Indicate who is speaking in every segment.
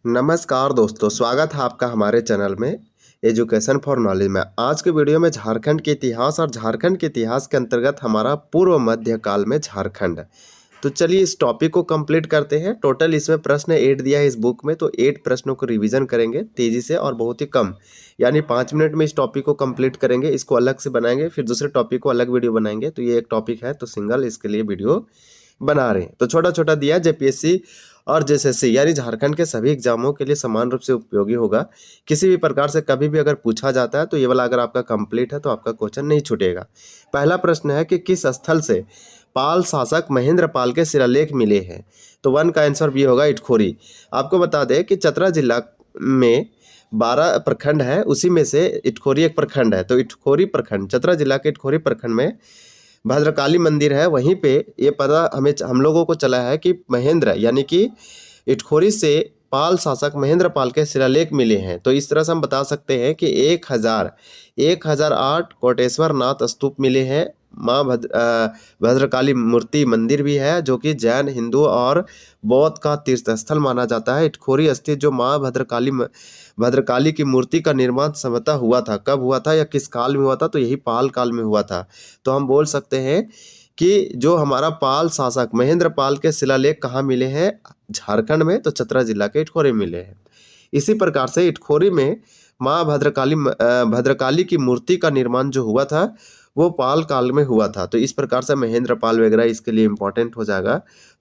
Speaker 1: नमस्कार दोस्तों, स्वागत है आपका हमारे चैनल में एजुकेशन फॉर नॉलेज में। आज के वीडियो में झारखंड के इतिहास और झारखंड के इतिहास के अंतर्गत हमारा पूर्व मध्य काल में झारखंड। तो चलिए इस टॉपिक को कंप्लीट करते हैं। टोटल इसमें प्रश्न 8 दिया है इस बुक में, तो 8 प्रश्नों को रिवीजन करेंगे तेजी से और बहुत ही कम, यानी 5 मिनट में इस टॉपिक को कंप्लीट करेंगे। इसको अलग से बनाएंगे, फिर दूसरे टॉपिक को अलग वीडियो बनाएंगे। तो ये एक टॉपिक है तो सिंगल इसके लिए वीडियो बना रहे हैं। तो छोटा छोटा दिया जेपीएससी और जेएसएससी यानी झारखंड के सभी एग्जामों के लिए समान रूप से उपयोगी होगा। किसी भी प्रकार से कभी भी अगर पूछा जाता है तो ये वाला अगर आपका कंप्लीट है तो आपका क्वेश्चन नहीं छूटेगा। पहला प्रश्न है कि किस स्थल से पाल शासक महेंद्र पाल के शिलालेख मिले हैं? तो 1 का आंसर बी होगा, इटखोरी। आपको बता दें कि चतरा जिला में 12 प्रखंड है, उसी में से इटखोरी एक प्रखंड है। तो इटखोरी प्रखंड, चतरा जिला के इटखोरी प्रखंड में भद्रकाली मंदिर है। वहीं पे ये पता हम लोगों को चला है कि महेंद्र यानी कि इटखोरी से पाल शासक महेंद्र पाल के शिलालेख मिले हैं। तो इस तरह से हम बता सकते हैं कि 1008 कोटेश्वर नाथ स्तूप मिले हैं। माँ भद्रकाली मूर्ति मंदिर भी है जो कि जैन, हिंदू और बौद्ध का तीर्थ स्थल माना जाता है। इटखोरी स्थित जो माँ भद्रकाली की मूर्ति का निर्माण संभवतः हुआ था, कब हुआ था या किस काल में हुआ था? तो यही पाल काल में हुआ था। तो हम बोल सकते हैं कि जो हमारा पाल शासक महेंद्र पाल के शिलालेख कहाँ मिले हैं? झारखंड में, तो चतरा जिला के इटखोरी मिले हैं। इसी प्रकार से इटखोरी में माँ भद्रकाली की मूर्ति का निर्माण जो हुआ था वो पाल काल में हुआ था। तो इस प्रकार से महेंद्र पाल वगैरह इसके लिए इंपॉर्टेंट हो जाएगा।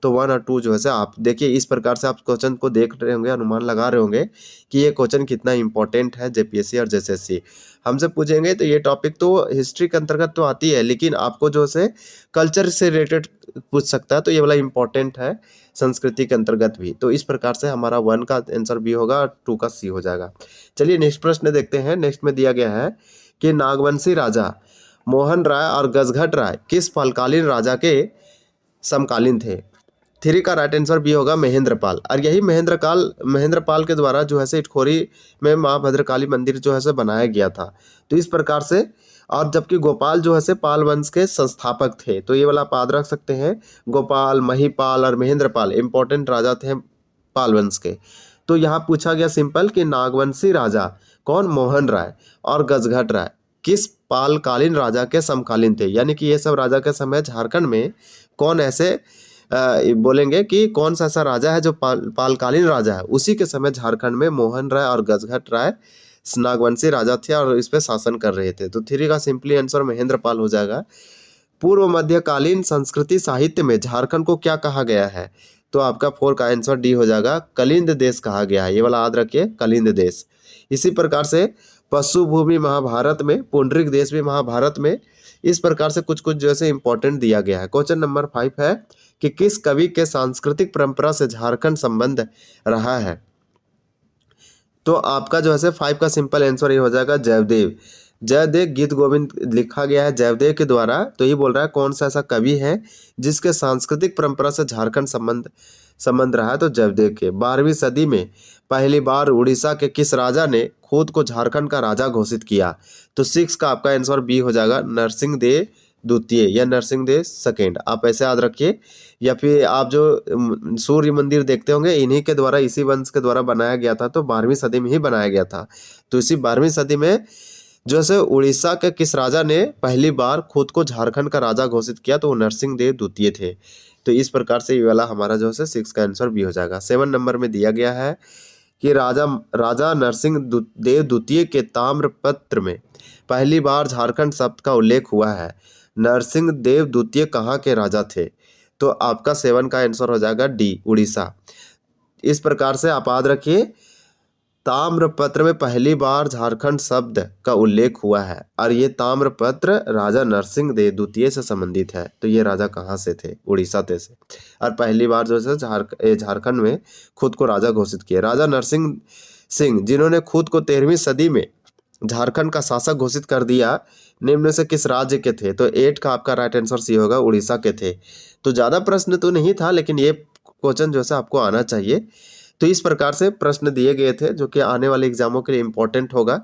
Speaker 1: तो 1 और 2 जो है से आप देखिए, इस प्रकार से आप क्वेश्चन को देख रहे होंगे, अनुमान लगा रहे होंगे कि ये क्वेश्चन कितना इंपॉर्टेंट है जेपीएससी और जेएसएससी हमसे पूछेंगे। तो ये टॉपिक तो हिस्ट्री के अंतर्गत तो आती है, लेकिन आपको जो है कल्चर से रिलेटेड पूछ सकता है। तो ये वाला इंपॉर्टेंट है संस्कृति के अंतर्गत भी। तो इस प्रकार से हमारा 1 का आंसर बी होगा और 2 का सी हो जाएगा। चलिए नेक्स्ट प्रश्न देखते हैं। नेक्स्ट में दिया गया है कि नागवंशी राजा मोहन राय और गजघट राय किस पालकालीन राजा के समकालीन थे? 3 का राइट आंसर बी होगा, महेंद्र पाल। और यही महेंद्र पाल के द्वारा जो है से इटखोरी में माँ भद्रकाली मंदिर जो है से बनाया गया था। तो इस प्रकार से, और जबकि गोपाल जो है से पाल वंश के संस्थापक थे। तो ये वाला आप याद रख सकते हैं, गोपाल, महिपाल और महेंद्र पाल इंपॉर्टेंट राजा थे पाल वंश के। तो यहाँ पूछा गया सिंपल कि नागवंशी राजा कौन? मोहन राय और गजघट राय किस पालकालीन राजा के समकालीन थे? यानी कि ये सब राजा के समय झारखंड में कौन ऐसे बोलेंगे कि कौन सा ऐसा राजा है जो पालकालीन राजा है, उसी के समय झारखंड में मोहन राय और गजघट राय नागवंशी राजा थे और इस पे शासन कर रहे थे। तो 3 का सिंपली आंसर महेंद्र पाल हो जाएगा। पूर्व मध्यकालीन संस्कृति साहित्य में झारखंड को क्या कहा गया है? तो आपका 4 का आंसर डी हो जाएगा, कलिंद देश कहा गया है। ये वाला याद रखिए, कलिंद देश। इसी प्रकार से पशु भूमि महाभारत में, पुंडरिक देश भी महाभारत में। इस प्रकार से कुछ कुछ जैसे इंपॉर्टेंट दिया गया है। क्वेश्चन नंबर 5 है कि किस कवि के सांस्कृतिक परंपरा से झारखंड संबंध रहा है? तो आपका जो है 5 का सिंपल आंसर ये हो जाएगा, जयदेव। जयदेव गीत गोविंद लिखा गया है जयदेव के द्वारा। तो ये बोल रहा है कौन सा ऐसा कवि है जिसके सांस्कृतिक परंपरा से झारखंड संबंध रहा है? तो जयदेव के। 12वीं सदी में पहली बार उड़ीसा के किस राजा ने खुद को झारखंड का राजा घोषित किया? तो 6 का आपका आंसर बी हो जाएगा, नरसिंहदेव द्वितीय या नरसिंहदेव सेकेंड। आप ऐसे याद रखिए। या फिर आप जो सूर्य मंदिर देखते होंगे, इन्हीं के द्वारा, इसी वंश के द्वारा बनाया गया था। तो 12वीं सदी में ही बनाया गया था। तो इसी 12वीं सदी में जो है उड़ीसा के किस राजा ने पहली बार खुद को झारखंड का राजा घोषित किया? तो वो नरसिंहदेव द्वितीय थे। तो इस प्रकार से ये वाला हमारा जो है 6 का आंसर भी हो जाएगा। 7 नंबर में दिया गया है कि राजा नरसिंहदेव द्वितीय के ताम्रपत्र में पहली बार झारखंड शब्द का उल्लेख हुआ है। नरसिंहदेव द्वितीय कहाँ के राजा थे? तो आपका 7 का आंसर हो जाएगा डी, उड़ीसा। इस प्रकार से आप याद रखिए, ताम्रपत्र में पहली बार झारखंड शब्द का उल्लेख हुआ है और ये ताम्रपत्र राजा नरसिंहदेव द्वितीय से संबंधित है। तो ये राजा कहाँ से थे? उड़ीसा थे से। और पहली बार जो है झारखंड में खुद को राजा घोषित किया राजा नरसिंह सिंह, जिन्होंने खुद को 13वीं सदी में झारखंड का शासक घोषित कर दिया, निम्न से किस राज्य के थे? तो 8 का आपका राइट आंसर सी होगा, उड़ीसा के थे। तो ज़्यादा प्रश्न तो नहीं था, लेकिन ये क्वेश्चन जो है आपको आना चाहिए। तो इस प्रकार से प्रश्न दिए गए थे जो कि आने वाले एग्जामों के लिए इंपॉर्टेंट होगा।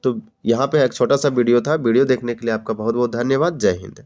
Speaker 1: तो यहाँ पे एक छोटा सा वीडियो था। वीडियो देखने के लिए आपका बहुत बहुत धन्यवाद। जय हिंद।